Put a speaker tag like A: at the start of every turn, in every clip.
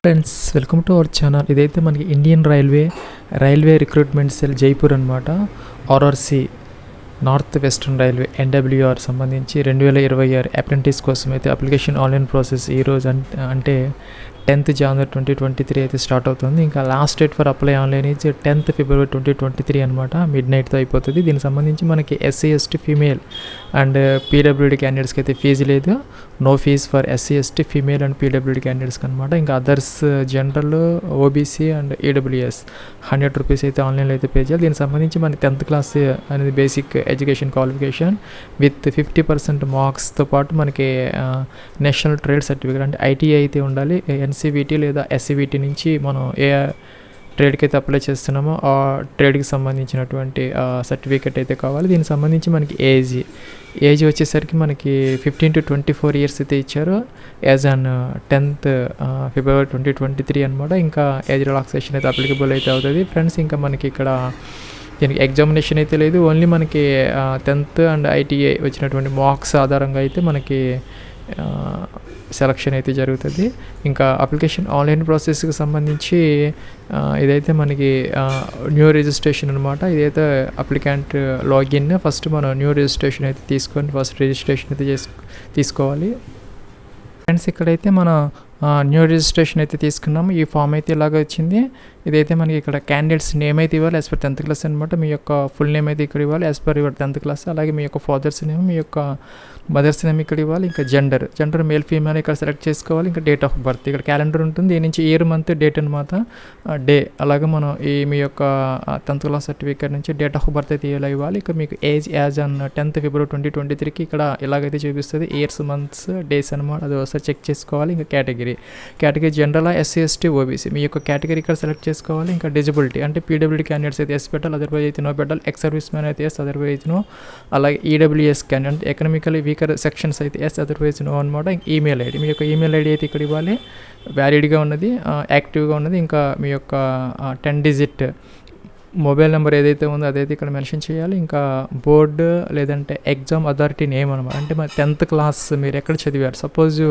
A: Friends, welcome to our channel. ఇదైతే మనకి Indian railway recruitment cell Jaipur అనమాట. RRC north western railway NWR సంబంధించి 2026 apprentice కోసం అయితే అప్లికేషన్ ఆన్లైన్ ప్రాసెస్ ఈరోజు అంటే 10th January 2023 అయితే స్టార్ట్ అవుతుంది. ఇంకా last date for apply online ఇచ్చి 10th February 2023 అనమాట. మిడ్ నైట్తో అయిపోతుంది. దీనికి సంబంధించి మనకి SC ST female and PWD క్యాండిడేట్స్కి అయితే ఫీజు లేదు. No fees for SC ST female and PWD క్యాండిడేట్స్కి అనమాట. ఇంకా others general, OBC and EWS 100 rupees అయితే ఆన్లైన్లో అయితే పే చేయాలి. దీనికి సంబంధించి మన 10th క్లాస్ అనేది బేసిక్ ఎడ్యుకేషన్ క్వాలిఫికేషన్ విత్ 50% మార్క్స్తో పాటు మనకి నేషనల్ ట్రేడ్ సర్టిఫికేట్ అంటే ITI అయితే ఉండాలి. NCVT లేదా SCVT నుంచి మనం ఏ ట్రేడ్కి అయితే అప్లై చేస్తున్నామో ఆ ట్రేడ్కి సంబంధించినటువంటి సర్టిఫికేట్ అయితే కావాలి. దీనికి సంబంధించి మనకి ఏజ్ వచ్చేసరికి మనకి 15 to 24 ఇయర్స్ అయితే ఇచ్చారు యాజ్ ఆన్ 10th February 2023 అనమాట. ఇంకా ఏజ్ రిలాక్సేషన్ అయితే అప్లికబుల్ అయితే అవుతుంది ఫ్రెండ్స్. ఇంకా మనకి ఇక్కడ దీనికి ఎగ్జామినేషన్ అయితే లేదు. ఓన్లీ మనకి 10th అండ్ ITI వచ్చినటువంటి మార్క్స్ ఆధారంగా అయితే మనకి సెలక్షన్ అయితే జరుగుతుంది. ఇంకా అప్లికేషన్ ఆన్లైన్ ప్రాసెస్కి సంబంధించి ఇదైతే మనకి న్యూ రిజిస్ట్రేషన్ అనమాట. ఇదైతే అప్లికెంట్ లాగిన్ ఫస్ట్ మనం న్యూ రిజిస్ట్రేషన్ అయితే తీసుకొని ఫస్ట్ రిజిస్ట్రేషన్ అయితే తీసుకోవాలి ఫ్రెండ్స్. ఇక్కడైతే మన న్యూ రిజిస్ట్రేషన్ అయితే తీసుకున్నాము. ఈ ఫామ్ అయితే ఇలాగ వచ్చింది. ఇదైతే మనకి ఇక్కడ క్యాండిడేట్స్ నేమ్ అయితే ఇవ్వాలి యాజ్ పర్ 10th క్లాస్ అనమాట. మీ యొక్క ఫుల్ నేమ్ అయితే ఇక్కడ ఇవ్వాలి as per your 10th class. అలాగే మీ యొక్క ఫాదర్స్ నేమ్, మీ యొక్క మదర్స్ నేమ్ ఇక్కడ ఇవ్వాలి. ఇంకా జెండర్ మేల్ ఫీమేల్ ఇక్కడ సెలెక్ట్ చేసుకోవాలి. ఇంకా డేట్ ఆఫ్ బర్త్ ఇక్కడ క్యాలెండర్ ఉంటుంది. దీని నుంచి ఇయర్, మంత్, డేట్ అనమాట. డే అలాగే మనం మీ యొక్క 10th క్లాస్ సర్టిఫికేట్ నుంచి డేట్ ఆఫ్ బర్త్ అయితే ఇలా ఇవ్వాలి. ఇక మీకు age as on 10th February 2023కి ఇక్కడ ఇలాగైతే చూపిస్తుంది. ఇయర్స్, మంత్స్, డేస్ అనమాట. అది ఒకసారి చెక్ చేసుకోవాలి. ఇంకా category general, SC ST OBC మీ యొక్క కేటగిరీ ఇక్కడ సెలెక్ట్ చేసుకోవాలి. ఇంకా డిజబిలిటీ అంటే PWD క్యాండిడేట్స్ అయితే ఎస్ పెట్టాలి, అదర్వైజ్ అయితే నో పెట్టాలి. ఎక్స్ సర్వీస్ మ్యాన్ అయితే ఎస్, అదర్వైజ్ నో. అలాగే EWS క్యాండిడేట్ అంటే ఎకనామికలీ వీకర్ సెక్షన్స్ అయితే ఎస్, అదర్వైజ్ నో అనమాట. ఈమెయిల్ ఐడి మీ యొక్క ఈమెయిల్ ఐడి అయితే ఇక్కడ ఇవ్వాలి. వ్యాలిడ్గా ఉన్నది, యాక్టివ్గా ఉన్నది. ఇంకా మీ యొక్క 10 digit మొబైల్ నెంబర్ ఏదైతే ఉందో అదైతే ఇక్కడ మెన్షన్ చేయాలి. ఇంకా బోర్డు లేదంటే ఎగ్జామ్ అథారిటీ నేమ్ అనమాట. అంటే మన 10th క్లాస్ మీరు ఎక్కడ చదివారు, సపోజ్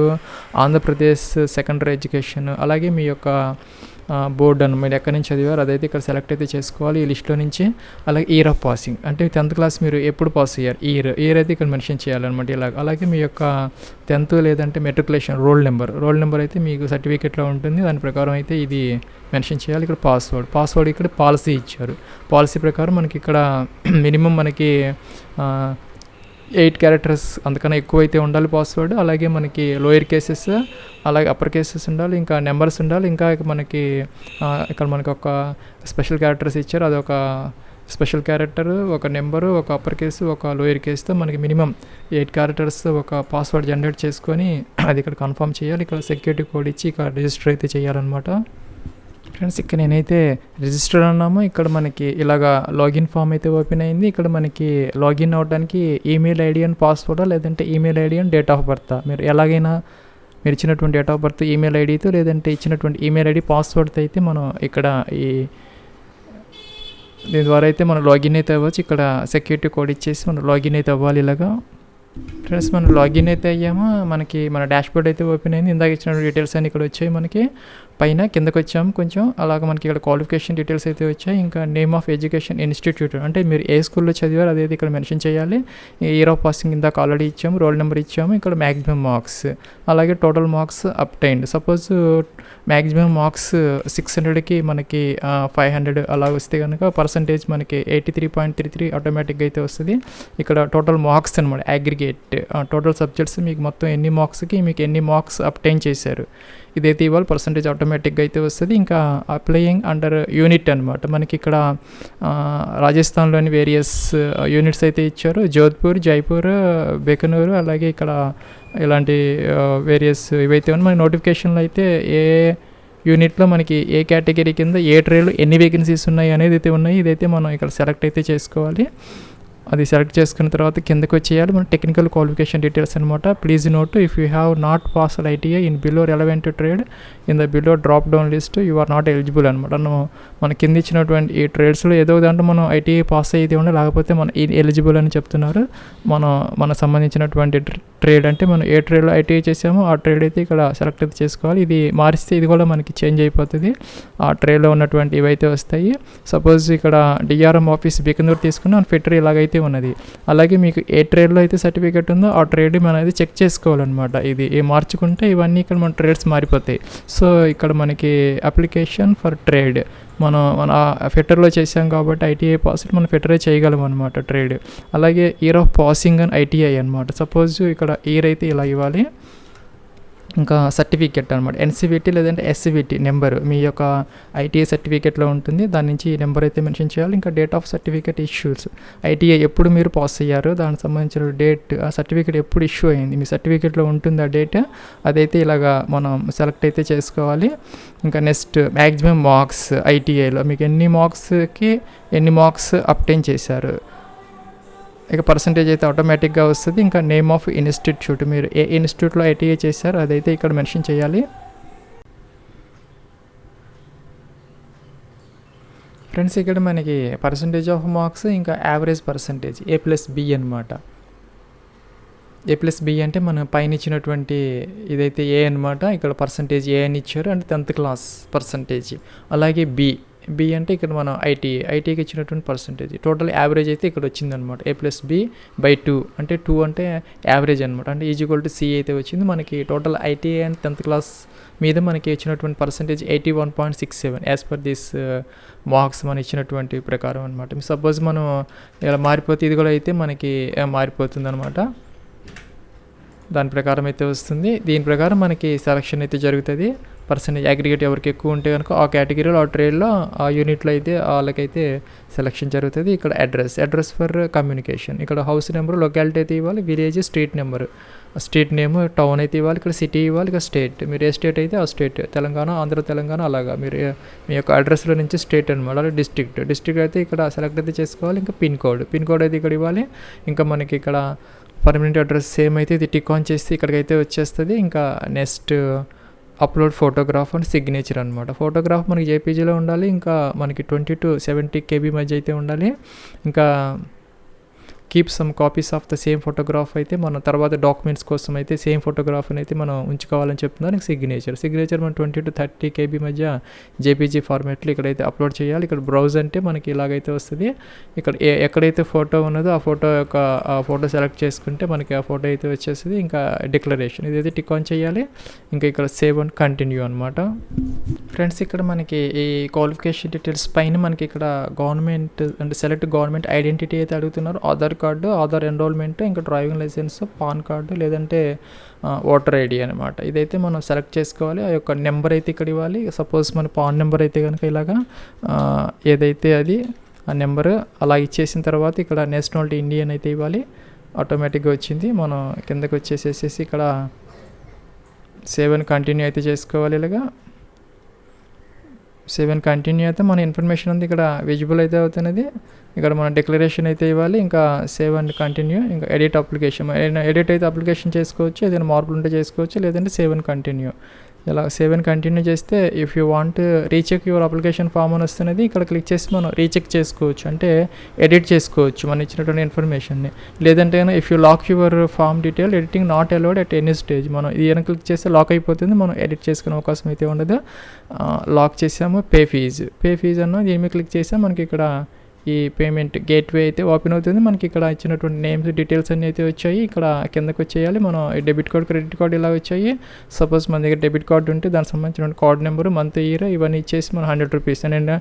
A: ఆంధ్రప్రదేశ్ సెకండరీ ఎడ్యుకేషన్, అలాగే మీ యొక్క బోర్డు అని మీరు ఎక్కడి నుంచి చదివారు అదైతే ఇక్కడ సెలెక్ట్ అయితే చేసుకోవాలి ఈ లిస్ట్లో నుంచి. అలాగే ఇయర్ ఆఫ్ పాసింగ్ అంటే 10th క్లాస్ మీరు ఎప్పుడు పాస్ అయ్యారు, ఇయర్ అయితే ఇక్కడ మెన్షన్ చేయాలన్నమాట. ఇలాగ అలాగే మీ యొక్క 10th లేదంటే మెట్రికులేషన్ రోల్ నెంబర్ అయితే మీకు సర్టిఫికేట్లో ఉంటుంది. దాని ప్రకారం అయితే ఇది మెన్షన్ చేయాలి. ఇక్కడ పాస్వర్డ్ ఇక్కడ పాలసీ ఇచ్చారు. పాలసీ ప్రకారం మనకి ఇక్కడ మినిమం మనకి 8 characters అంతకన్నా ఎక్కువ అయితే ఉండాలి పాస్వర్డ్. అలాగే మనకి లోయర్ కేసెస్, అలాగే అప్పర్ కేసెస్ ఉండాలి. ఇంకా నెంబర్స్ ఉండాలి. ఇంకా మనకి ఇక్కడ మనకి ఒక స్పెషల్ క్యారెక్టర్స్ ఇచ్చారు. అదొక స్పెషల్ క్యారెక్టర్, ఒక నెంబరు, ఒక అప్పర్ కేసు, ఒక లోయర్ కేసుతో మనకి మినిమం 8 characters ఒక పాస్వర్డ్ జనరేట్ చేసుకొని అది ఇక్కడ కన్ఫర్మ్ చేయాలి. ఇక్కడ సెక్యూరిటీ కోడ్ ఇచ్చి ఇక్కడ రిజిస్టర్ అయితే చేయాలన్నమాట ఫ్రెండ్స్. ఇక్కడ నేనైతే రిజిస్టర్ అన్నాము. ఇక్కడ మనకి ఇలాగా లాగిన్ ఫామ్ అయితే ఓపెన్ అయింది. ఇక్కడ మనకి లాగిన్ అవ్వడానికి ఈమెయిల్ ఐడి అండ్ పాస్వర్డ్ లేదంటే email ID and date of birth మీరు ఎలాగైనా మీరు ఇచ్చినటువంటి డేట్ ఆఫ్ బర్త్ ఈమెయిల్ ఐడితో లేదంటే ఇచ్చినటువంటి ఈమెయిల్ ఐడి పాస్వర్డ్తో అయితే మనం ఇక్కడ దీని ద్వారా అయితే మనం లాగిన్ అయితే అవ్వచ్చు. ఇక్కడ సెక్యూరిటీ కోడ్ ఇచ్చేసి మనం లాగిన్ అయితే అవ్వాలి. ఇలాగా ఫ్రెండ్స్ మనం లాగిన్ అయితే అయ్యాము. మనకి మన డాష్బోర్డ్ అయితే ఓపెన్ అయింది. ఇందాక ఇచ్చిన డీటెయిల్స్ అన్నీ ఇక్కడ వచ్చాయి. మనకి పైన కిందకి వచ్చాము కొంచెం. అలాగే మనకి ఇక్కడ క్వాలిఫికేషన్ డీటెయిల్స్ అయితే వచ్చాయి. ఇంకా నేమ్ ఆఫ్ ఎడ్యుకేషన్ ఇన్స్టిట్యూట్ అంటే మీరు ఏ స్కూల్లో చదివారు అదైతే ఇక్కడ మెన్షన్ చేయాలి. ఇయర్ ఆఫ్ పాసింగ్ ఇందాక ఆల్రెడీ ఇచ్చాము. రోల్ నెంబర్ ఇచ్చాము. ఇక్కడ మ్యాక్సిమం మార్క్స్, అలాగే total marks obtained. Suppose maximum marks 600కి మనకి 500 అలా వస్తే కనుక పర్సంటేజ్ మనకి 83.33 ఆటోమేటిక్గా అయితే వస్తుంది. ఇక్కడ టోటల్ మార్క్స్ అనమాట, అగ్రిగేట్ టోటల్ సబ్జెక్ట్స్ మీకు మొత్తం ఎన్ని మార్క్స్కి మీకు ఎన్ని మార్క్స్ అప్టైన్ చేశారు ఇదైతే ఇవాళ పర్సంటేజ్ ఆటోమేటిక్గా అయితే వస్తుంది. ఇంకా అప్లయింగ్ అండర్ యూనిట్ అనమాట. మనకి ఇక్కడ రాజస్థాన్లోని వేరియస్ యూనిట్స్ అయితే ఇచ్చారు. జోధ్పూర్, జైపూర్, బెకనూరు, అలాగే ఇక్కడ ఇలాంటి వేరియస్ ఇవైతే ఉన్నాయి. మనకి నోటిఫికేషన్లో అయితే ఏ యూనిట్లో మనకి ఏ కేటగిరీ కింద ఏ ట్రేడ్లో ఎన్ని వేకెన్సీస్ ఉన్నాయి అనేది అయితే ఉన్నాయి. ఇదైతే మనం ఇక్కడ సెలెక్ట్ అయితే చేసుకోవాలి. అది సెలెక్ట్ చేసుకున్న తర్వాత కిందకి వచ్చేయాలి మన టెక్నికల్ క్వాలిఫికేషన్ డీటెయిల్స్ అనమాట. Please note if you have not passed ITI in below relevant trade in the below drop down list you are not eligible అనమాట. మన కింద ఇచ్చినటువంటి ఈ ట్రేడ్స్లో ఏదో దాంట్లో మనం ITI పాస్ అయితే ఉండే, లేకపోతే మనం ఎలిజిబుల్ అని చెప్తున్నారు. మన సంబంధించినటువంటి ట్రేడ్ అంటే మనం ఏ ట్రేడ్లో ITI చేసామో ఆ ట్రేడ్ అయితే ఇక్కడ సెలెక్ట్ అయితే చేసుకోవాలి. ఇది మారిస్తే ఇది కూడా మనకి చేంజ్ అయిపోతుంది, ఆ ట్రేడ్లో ఉన్నటువంటి ఇవైతే వస్తాయి. సపోజ్ ఇక్కడ DRM ఆఫీస్ బికందూరు తీసుకుని మన ఫిటర్ ఇలాగైతే ఉన్నది. అలాగే మీకు ఏ ట్రేడ్లో అయితే సర్టిఫికేట్ ఉందో ఆ ట్రేడ్ మనం అయితే చెక్ చేసుకోవాలన్నమాట. ఇది మార్చుకుంటే ఇవన్నీ ఇక్కడ మన ట్రేడ్స్ మారిపోతాయి. సో ఇక్కడ మనకి అప్లికేషన్ ఫర్ ట్రేడ్ మన ఫిటర్లో చేసాం కాబట్టి ITI పాస్ మనం ఫిటరే చేయగలం అనమాట ట్రేడ్. అలాగే ఇయర్ ఆఫ్ పాసింగ్ అని ITI అనమాట. సపోజ్ ఇక్కడ ఇయర్ అయితే ఇలా ఇవ్వాలి. ఇంకా సర్టిఫికెట్ అనమాట, NCVT లేదంటే SCVT నెంబర్ మీ యొక్క ITI సర్టిఫికేట్లో ఉంటుంది, దాని నుంచి ఈ నెంబర్ అయితే మెన్షన్ చేయాలి. ఇంకా date of certificate issues, ITI ఎప్పుడు మీరు పాస్ అయ్యారో దానికి సంబంధించిన డేట్, ఆ సర్టిఫికేట్ ఎప్పుడు ఇష్యూ అయింది మీ సర్టిఫికేట్లో ఉంటుంది ఆ డేట్, అదైతే ఇలాగా మనం సెలెక్ట్ అయితే చేసుకోవాలి. ఇంకా నెక్స్ట్ మ్యాక్సిమం మార్క్స్ ITIలో మీకు ఎన్ని మార్క్స్ అప్టైన్ చేశారు, ఇక పర్సంటేజ్ అయితే ఆటోమేటిక్గా వస్తుంది. ఇంకా నేమ్ ఆఫ్ ఇన్స్టిట్యూట్, మీరు ఏ ఇన్స్టిట్యూట్లో ITI చేశారో అదైతే ఇక్కడ మెన్షన్ చేయాలి. ఫ్రెండ్స్ ఇక్కడ మనకి పర్సంటేజ్ ఆఫ్ మార్క్స్ ఇంకా యావరేజ్ పర్సంటేజ్ A+B అనమాట. A+B అంటే మనం పైన ఇచ్చినటువంటి ఇదైతే A అనమాట. ఇక్కడ పర్సంటేజ్ A అని ఇచ్చారు అంటే 10th క్లాస్ పర్సంటేజ్. అలాగే B అంటే ఇక్కడ మనం ఐటీకి ఇచ్చినటువంటి పర్సంటేజ్. టోటల్ యావరేజ్ అయితే ఇక్కడ వచ్చిందనమాట. A+B/2 అంటే 2 అంటే యావరేజ్ అనమాట. అంటే =C అయితే వచ్చింది మనకి. Total ITI and 10th class మీద మనకి ఇచ్చినటువంటి percentage 81.67 as per this marks మనం ఇచ్చినటువంటి ప్రకారం అనమాట. సపోజ్ మనం ఇలా మారిపోతే ఇది కూడా అయితే మనకి మారిపోతుంది అనమాట. దాని ప్రకారం అయితే వస్తుంది. దీని ప్రకారం మనకి సెలక్షన్ అయితే జరుగుతుంది. పర్సంటేజ్ అగ్రిగేట్ ఎవరికి ఎక్కువ ఉంటే కనుక ఆ కేటగిరీలో ఆ ట్రేడ్లో ఆ యూనిట్లో అయితే వాళ్ళకైతే సెలక్షన్ జరుగుతుంది. ఇక్కడ అడ్రస్ ఫర్ కమ్యూనికేషన్, ఇక్కడ హౌస్ నెంబర్, లొకాలిటీ అయితే ఇవ్వాలి, village, street number, street name, town అయితే ఇవ్వాలి, ఇక్కడ సిటీ ఇవ్వాలి, ఇక్కడ స్టేట్, మీరు ఏ స్టేట్ అయితే ఆ స్టేట్, తెలంగాణ, ఆంధ్ర తెలంగాణ అలాగా మీరు మీ యొక్క అడ్రస్లో నుంచి స్టేట్ అనమాట. అలాగే డిస్ట్రిక్ట్ అయితే ఇక్కడ సెలెక్ట్ అయితే చేసుకోవాలి. ఇంకా పిన్ కోడ్ అయితే ఇక్కడ ఇవ్వాలి. ఇంకా మనకి ఇక్కడ పర్మనెంట్ అడ్రస్ సేమ్ అయితే ఇది టిక్ ఆన్ చేస్తే ఇక్కడికైతే వచ్చేస్తుంది. ఇంకా next upload photograph and signature అనమాట. ఫోటోగ్రాఫ్ మనకి JPGలో ఉండాలి. ఇంకా మనకి 20 to 70 KB మధ్య అయితే ఉండాలి. ఇంకా keep some copies of the same photograph అయితే మన తర్వాత డాక్యుమెంట్స్ కోసం అయితే సేమ్ ఫోటోగ్రాఫ్ని అయితే మనం ఉంచుకోవాలని చెప్తున్నారు. సిగ్నేచర్ మనం 20 to 30 KB మధ్య JPG ఫార్మాట్లో ఇక్కడైతే అప్లోడ్ చేయాలి. ఇక్కడ బ్రౌజ్ అంటే మనకి ఇలాగైతే వస్తుంది. ఇక్కడ ఎక్కడైతే ఫోటో ఉన్నదో ఆ ఫోటో సెలెక్ట్ చేసుకుంటే మనకి ఆ ఫోటో అయితే వచ్చేస్తుంది. ఇంకా డిక్లరేషన్ ఇదైతే టిక్ ఆన్ చేయాలి. ఇంకా ఇక్కడ సేవ్ అండ్ కంటిన్యూ అనమాట. ఫ్రెండ్స్ ఇక్కడ మనకి ఈ క్వాలిఫికేషన్ డీటెయిల్స్ పైన మనకి ఇక్కడ గవర్నమెంట్ అంటే సెలెక్ట్ గవర్నమెంట్ ఐడెంటిటీ అయితే అడుగుతున్నారు. ఆధార్ కార్డు, ఆధార్ ఎన్రోల్మెంట్, ఇంకా డ్రైవింగ్ లైసెన్స్, పాన్ కార్డు లేదంటే ఓటర్ ID అనమాట. ఇదైతే మనం సెలెక్ట్ చేసుకోవాలి. ఆ యొక్క నెంబర్ అయితే ఇక్కడ ఇవ్వాలి. సపోజ్ మన పాన్ నెంబర్ అయితే కనుక ఇలాగా ఏదైతే అది ఆ నెంబరు అలా ఇచ్చేసిన తర్వాత ఇక్కడ నేషనాలిటీ ఇండియన్ అయితే ఇవ్వాలి. ఆటోమేటిక్గా వచ్చింది. మనం కిందకి వచ్చేసేసి ఇక్కడ సేవ్ అండ్ కంటిన్యూ అయితే చేసుకోవాలి. ఇలాగా సేవ్ అండ్ కంటిన్యూ అయితే మన ఇన్ఫర్మేషన్ ఉంది ఇక్కడ విజిబుల్ అయితే అవుతున్నది. ఇక్కడ మన డిక్లరేషన్ అయితే ఇవ్వాలి. ఇంకా సేవ్ అండ్ కంటిన్యూ, ఇంకా ఎడిట్ అయితే అప్లికేషన్ చేసుకోవచ్చు, ఏదైనా మార్పులు ఉంటే చేసుకోవచ్చు, లేదంటే సేవ్ అండ్ కంటిన్యూ. ఇలా సేవ్ అండ్ కంటిన్యూ చేస్తే if you want recheck your application form అని వస్తున్నది. ఇక్కడ క్లిక్ చేసి మనం రీచెక్ చేసుకోవచ్చు, అంటే ఎడిట్ చేసుకోవచ్చు మనం ఇచ్చినటువంటి ఇన్ఫర్మేషన్ని. లేదంటే if you lock your form detail editing not allowed at any stage, మనం ఇది క్లిక్ చేస్తే లాక్ అయిపోతుంది, మనం ఎడిట్ చేసుకునే అవకాశం అయితే ఉండదు. లాక్ చేసాము. పే ఫీజ్ అన్న దీని మీద క్లిక్ చేసాం. మనకి ఇక్కడ ఈ పేమెంట్ గేట్వే అయితే ఓపెన్ అవుతుంది. మనకి ఇక్కడ ఇచ్చినటువంటి నేమ్స్ డీటెయిల్స్ అన్నీ అయితే వచ్చాయి. ఇక్కడ కిందకు వచ్చేయాలి. మనం డెబిట్ కార్డ్, క్రెడిట్ కార్డ్ ఇలా వచ్చాయి. సపోజ్ మన దగ్గర డెబిట్ కార్డు ఉంటే దానికి సంబంధించిన కార్డ్ నెంబరు, మంత్, ఇయర్ ఇవన్నీ ఇచ్చేసి మనం 100 రూపీస్, నేను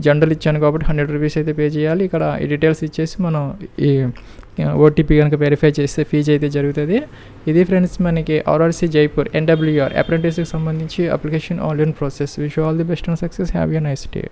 A: జనరల్ ఇచ్చాను కాబట్టి 100 రూపీస్ అయితే పే చేయాలి. ఇక్కడ ఈ డీటెయిల్స్ ఇచ్చేసి మనం ఈ OTP కనుక వెరిఫై చేస్తే ఫీజు అయితే జరుగుతుంది. ఇది ఫ్రెండ్స్ మనకి RRC జైపూర్ NWR అప్రెంటిస్కి సంబంధించి application online process. Wish all the best and success. Have a nice day.